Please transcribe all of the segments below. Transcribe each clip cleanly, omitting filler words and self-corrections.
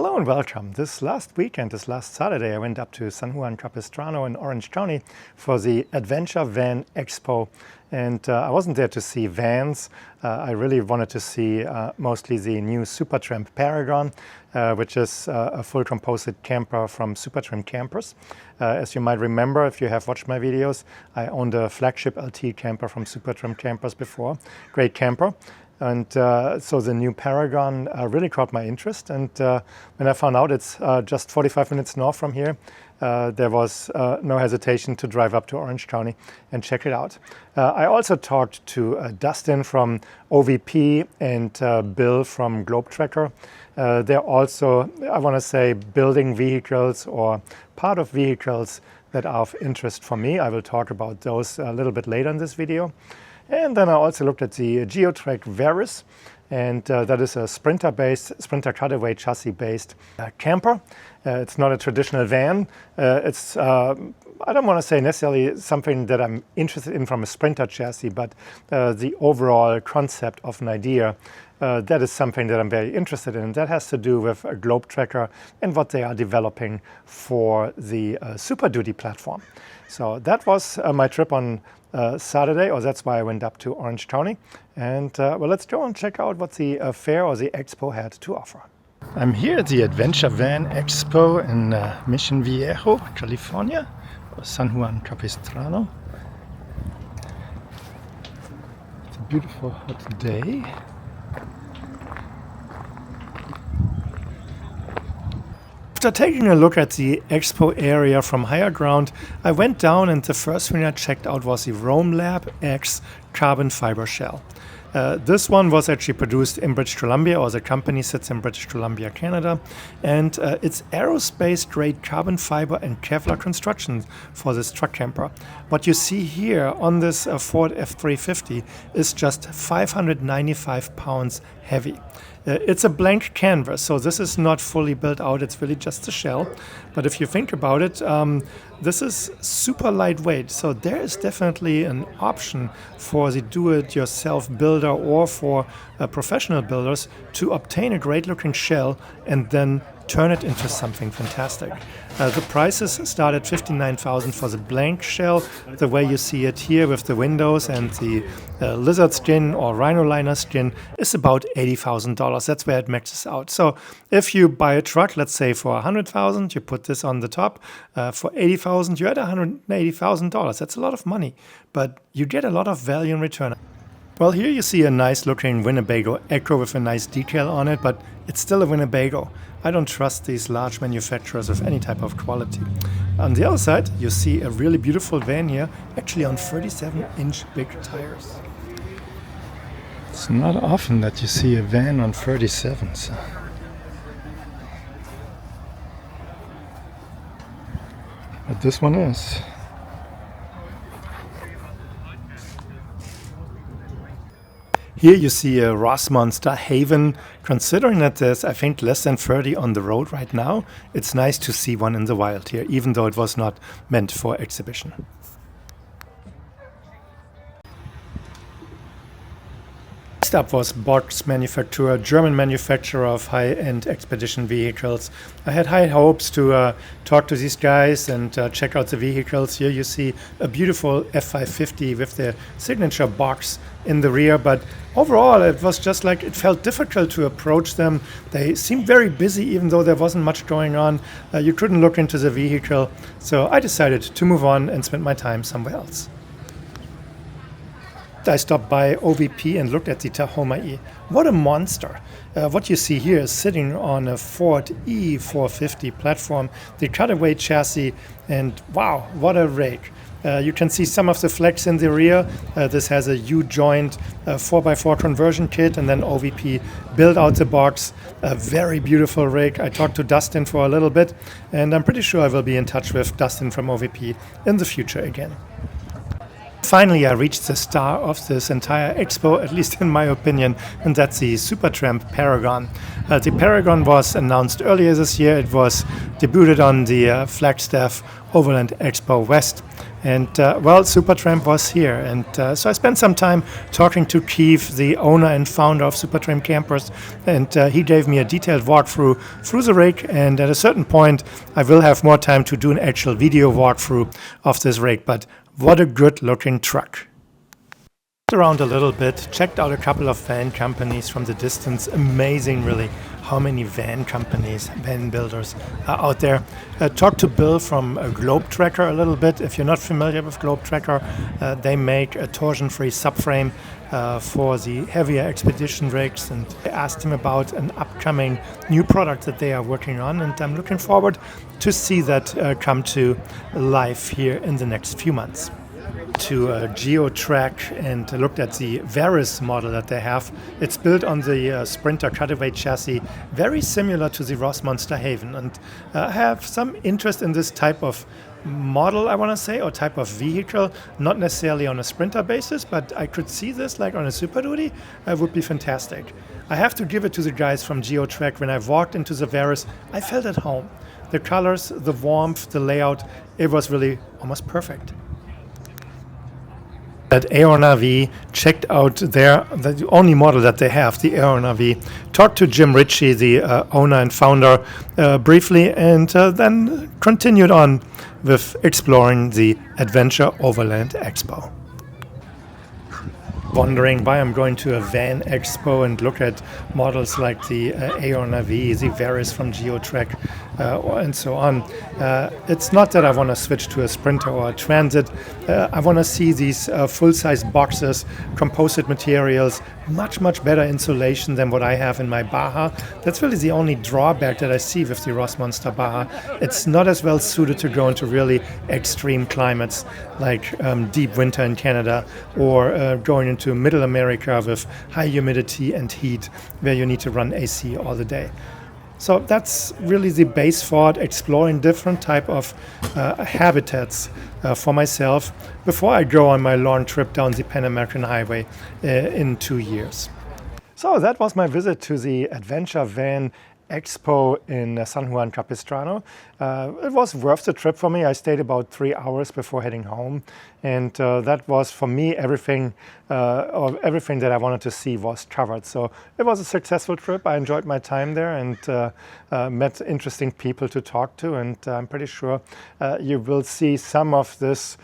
Hello and welcome. This last weekend, this last Saturday, I went up to San Juan Capistrano in Orange County for the Adventure Van Expo. And I wasn't there to see vans. I really wanted to see mostly the new Supertramp Paragon, which is a full composite camper from Supertramp Campers. As you might remember, if you have watched my videos, I owned a flagship LT camper from Supertramp Campers before. Great camper. And so the new Paragon really caught my interest. And when I found out it's just 45 minutes north from here, there was no hesitation to drive up to Orange County and check it out. I also talked to Dustin from OVP and Bill from Geotrek. They're also, I want to say, building vehicles or part of vehicles that are of interest for me. I will talk about those a little bit later in this video. And then I also looked at the Geotrek Verus, and that is a Sprinter cutaway chassis-based camper. It's not a traditional van. It's I don't want to say necessarily something that I'm interested in from a Sprinter chassis, but the overall concept of an idea, that is something that I'm very interested in. That has to do with a Geotrek and what they are developing for the Super Duty platform. So that was my trip on Saturday, or that's why I went up to Orange County. And well, let's go and check out what the fair or the expo had to offer. I'm here at the Adventure Van Expo in Mission Viejo, California, or San Juan Capistrano. It's a beautiful hot day. After taking a look at the expo area from higher ground, I went down and the first thing I checked out was the Roam Lab X carbon fiber shell. This one was actually produced in British Columbia, or the company sits in British Columbia, Canada, and it's aerospace grade carbon fiber and Kevlar construction for this truck camper. What you see here on this Ford F350 is just 595 pounds heavy. It's a blank canvas, so this is not fully built out, it's really just a shell. But if you think about it, this is super lightweight, so there is definitely an option for the do-it-yourself builder or for professional builders to obtain a great looking shell and then turn it into something fantastic. The prices start at $59,000 for the blank shell, the way you see it here with the windows, and the lizard skin or rhino liner skin is about $80,000. That's where it maxes out. So if you buy a truck, let's say for $100,000, you put this on the top. For $80,000, you're at $180,000. That's a lot of money, but you get a lot of value in return. Well, here you see a nice looking Winnebago Echo with a nice detail on it, but it's still a Winnebago. I don't trust these large manufacturers with any type of quality. On the other side, you see a really beautiful van here, actually on 37-inch big tires. It's not often that you see a van on 37s. But this one is. Here you see a Ross Monster Haven. Considering that there's, I think, less than 30 on the road right now, it's nice to see one in the wild here, even though it was not meant for exhibition. Next up was Box Manufaktur, German manufacturer of high-end expedition vehicles. I had high hopes to talk to these guys and check out the vehicles. Here you see a beautiful F550 with their signature box in the rear, but overall it was just like it felt difficult to approach them. They seemed very busy, even though there wasn't much going on. You couldn't look into the vehicle, so I decided to move on and spend my time somewhere else. I stopped by OVP and looked at the Tahoma E. What a monster. What you see here is sitting on a Ford E450 platform, the cutaway chassis, and wow, what a rake. You can see some of the flex in the rear. This has a U-joint 4x4 conversion kit, and then OVP built out the box. A very beautiful rig. I talked to Dustin for a little bit, and I'm pretty sure I will be in touch with Dustin from OVP in the future again. Finally, I reached the star of this entire expo, at least in my opinion, and that's the Supertramp Paragon. The Paragon was announced earlier this year. It was debuted on the Flagstaff Overland Expo West. And well, Supertramp was here, and so I spent some time talking to Keith, the owner and founder of Supertramp Campers, and he gave me a detailed walkthrough through the rig, and at a certain point I will have more time to do an actual video walkthrough of this rig, but what a good looking truck. Around a little bit, checked out a couple of van companies from the distance. Amazing really how many van companies, van builders are out there. Talked to Bill from Geotrek a little bit. If you're not familiar with Geotrek, they make a torsion-free subframe for the heavier expedition rigs, and I asked him about an upcoming new product that they are working on, and I'm looking forward to see that come to life here in the next few months. To Geotrek and looked at the Verus model that they have. It's built on the Sprinter cutaway chassis, very similar to the Ross Monster Haven, and I have some interest in this type of model, I want to say, or type of vehicle, not necessarily on a Sprinter basis, but I could see this like on a Super Duty. Would be fantastic. I have to give it to the guys from Geotrek. When I walked into the Verus, I felt at home. The colors, the warmth, the layout, it was really almost perfect. At AEONrv, checked out the only model that they have, the AEONrv. Talked to Jim Ritchie, the owner and founder, briefly, and then continued on with exploring the Adventure Overland Expo. Wondering why I'm going to a van expo and look at models like the AEONrv, the Verus from Geotrek, and so on. It's not that I want to switch to a Sprinter or a Transit. I want to see these full-size boxes, composite materials, much better insulation than what I have in my Baja. That's really the only drawback that I see with the Ross Monster Baja. It's not as well suited to go into really extreme climates like deep winter in Canada, or going into Middle America with high humidity and heat where you need to run AC all the day. So that's really the base for it, exploring different type of habitats for myself before I go on my long trip down the Pan American Highway in 2 years. So that was my visit to the Adventure Van Expo in San Juan Capistrano. It was worth the trip for me. I stayed about 3 hours before heading home, and that was for me everything that I wanted to see was covered. So it was a successful trip. I enjoyed my time there and met interesting people to talk to, and I'm pretty sure you will see some of this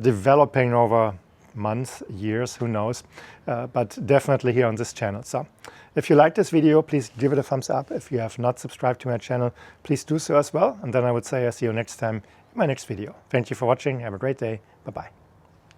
developing over months, years, who knows, but definitely here on this channel. So if you like this video, please give it a thumbs up. If you have not subscribed to my channel, please do so as well. And then I would say I'll see you next time in my next video. Thank you for watching. Have a great day. Bye-bye.